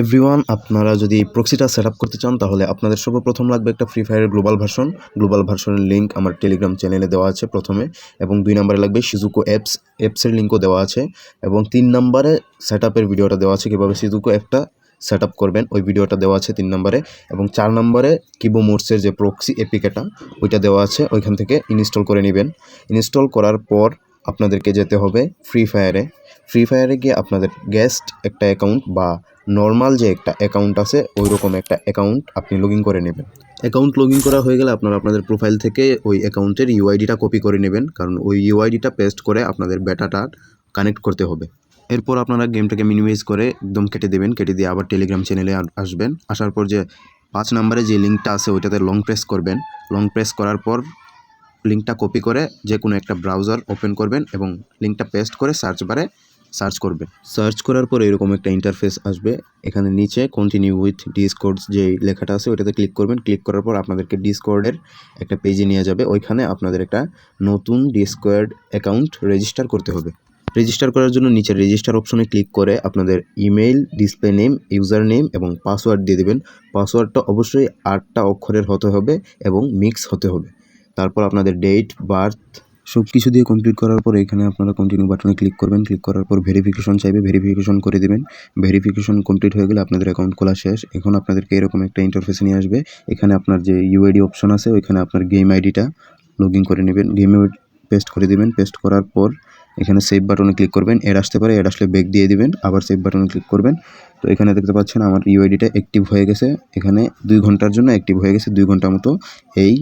Everyone, আপনারা যদি এই প্রক্সিটা সেট আপ করতে চান তাহলে আপনাদের সর্বপ্রথম লাগবে একটা ফ্রি ফায়ারের গ্লোবাল ভার্সনের লিঙ্ক আমার টেলিগ্রাম চ্যানেলে দেওয়া আছে প্রথমে, এবং 2 নম্বরে লাগবে সিজুকো অ্যাপসের লিঙ্কও দেওয়া আছে, এবং 3 নম্বরে সেট আপের ভিডিওটা দেওয়া আছে, কীভাবে সিজুকো অ্যাপটা সেট আপ করবেন ওই ভিডিওটা দেওয়া আছে 3 নম্বরে, এবং 4 নম্বরে কিবো মোডসের যে প্রক্সি এপিকেটা ওইটা দেওয়া আছে, ওইখান থেকে ইনস্টল করে নেবেন। ইনস্টল করার পর আপনাদেরকে যেতে হবে ফ্রি ফায়ারে গিয়ে আপনাদের গেস্ট একটা অ্যাকাউন্ট বা নর্মাল যে একটা অ্যাকাউন্ট আছে ওই রকম একটা অ্যাকাউন্ট আপনি লগ ইন করে নেবেন। অ্যাকাউন্ট লগ ইন করা হয়ে গেলে আপনারা আপনাদের প্রোফাইল থেকে ওই অ্যাকাউন্টের ইউআইডিটা কপি করে নেবেন, কারণ ওই ইউআইডিটা পেস্ট করে আপনাদের বেটাটা কানেক্ট করতে হবে। এরপর আপনারা গেমটাকে মিনিমাইজ করে একদম কেটে দেবেন, কেটে দিয়ে আবার টেলিগ্রাম চ্যানেলে আসবেন। আসার পর যে 5 নম্বরে যে লিঙ্কটা আছে ওইটাতে লং প্রেস করবেন। লং প্রেস করার পর লিঙ্কটা কপি করে যে কোনো একটা ব্রাউজার ওপেন করবেন এবং লিঙ্কটা পেস্ট করে সার্চ বারে সার্চ করবেন। সার্চ করার পর এরকম একটা ইন্টারফেস আসবে। এখানে নিচে কন্টিনিউ উইথ ডিসকর্ডস যে লেখাটা আছে ওইটাতে ক্লিক করবেন। ক্লিক করার পর আপনাদেরকে ডিসকর্ডের একটা পেজে নিয়ে যাবে। ওইখানে আপনাদের একটা নতুন ডিসকর্ড অ্যাকাউন্ট রেজিস্টার করতে হবে। রেজিস্টার করার জন্য নিচে রেজিস্টার অপশনে ক্লিক করে আপনাদের email, display name, user name এবং পাসওয়ার্ড দিয়ে দেবেন। পাসওয়ার্ডটা অবশ্যই 8টা অক্ষরের হতে হবে এবং মিক্স হতে হবে। তারপর আপনাদের ডেট, বার্থ সব কিছু দিয়ে কমপ্লিট করার পর এখানে আপনারা কন্টিনিউ বাটনে ক্লিক করবেন। ক্লিক করার পর ভেরিফিকেশন চাইবে, ভেরিফিকেশন করে দেবেন। ভেরিফিকেশন কমপ্লিট হয়ে গেলে আপনাদের অ্যাকাউন্ট খোলা শেষ। এখন আপনাদেরকে এরকম একটা ইন্টারফেস নিয়ে আসবে। এখানে আপনার যে ইউআইডি অপশন আছে ওইখানে আপনার গেম আইডিটা লগ ইন করে নেবেন। গেমে পেস্ট করে দেবেন। পেস্ট করার পর এখানে সেভ বাটনে ক্লিক করবেন। অ্যাড আসতে পারে, অ্যাড আসলে ব্যাক দিয়ে দিবেন, আবার সেভ বাটনে ক্লিক করবেন। তো এখানে দেখতে পাচ্ছেন আমার ইউআইডিটা অ্যাক্টিভ হয়ে গেছে। এখানে 2 ঘন্টার জন্য অ্যাক্টিভ হয়ে গেছে। 2 ঘন্টার মতো এই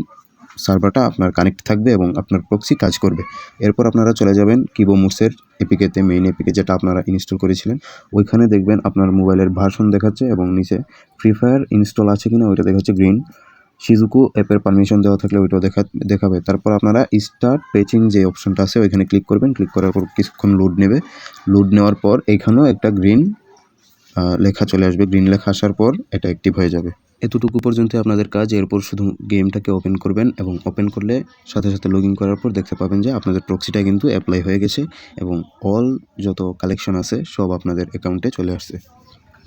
সার্ভারটা আপনার কানেক্ট থাকবে এবং আপনার প্রক্সি কাজ করবে। এরপর আপনারা চলে যাবেন কিবো মোডসের এপিকেতে, মেইন এপিকে যেটা আপনারা ইনস্টল করেছিলেন। ওইখানে দেখবেন আপনার মোবাইলের ভার্সন দেখাচ্ছে এবং নিচে ফ্রি ফায়ার ইনস্টল আছে কিনা ওইটা দেখাচ্ছে গ্রিন। সিজুকো অ্যাপের পারমিশন দেওয়া থাকলে ওইটাও দেখাবে। তারপর আপনারা স্টার্ট পেচিং যে অপশনটা আছে ওইখানে ক্লিক করবেন। ক্লিক করার পর কিছুক্ষণ লোড নেবে। লোড নেওয়ার পর এইখানেও একটা গ্রিন লেখা চলে আসবে। গ্রিন লেখা আসার পর এটা অ্যাক্টিভ হয়ে যাবে। এতটুকু পর্যন্ত আপনাদের কাজ। এরপর শুধু গেমটাকে ওপেন করবেন এবং ওপেন করলে সাথে সাথে লগ ইন করার পর দেখতে পাবেন যে আপনাদের প্রক্সিটা কিন্তু অ্যাপ্লাই হয়ে গেছে এবং অল যত কালেকশন আছে সব আপনাদের অ্যাকাউন্টে চলে আসছে।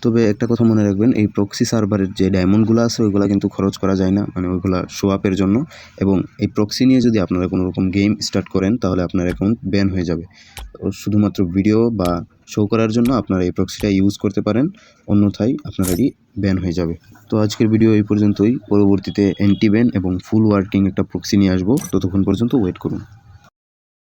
তবে একটা কথা মনে রাখবেন, এই প্রক্সি সার্ভারের যে ডায়মন্ডগুলো আছে ওইগুলো কিন্তু খরচ করা যায় না, মানে ওইগুলো শো আপের জন্য। এবং এই প্রক্সি নিয়ে যদি আপনারা কোনো রকম গেম স্টার্ট করেন তাহলে আপনার অ্যাকাউন্ট ব্যান হয়ে যাবে। শুধুমাত্র ভিডিও বা শো করার জন্য আপনারা এই প্রক্সিটা ইউজ করতে পারেন, অন্যথায় আপনার আইডি ব্যান হয়ে যাবে। তো আজকের ভিডিও এই পর্যন্তই। পরবর্তীতে অ্যান্টি ব্যান এবং ফুল ওয়ার্কিং একটা প্রক্সি নিয়ে আসবো, ততক্ষণ পর্যন্ত ওয়েট করুন।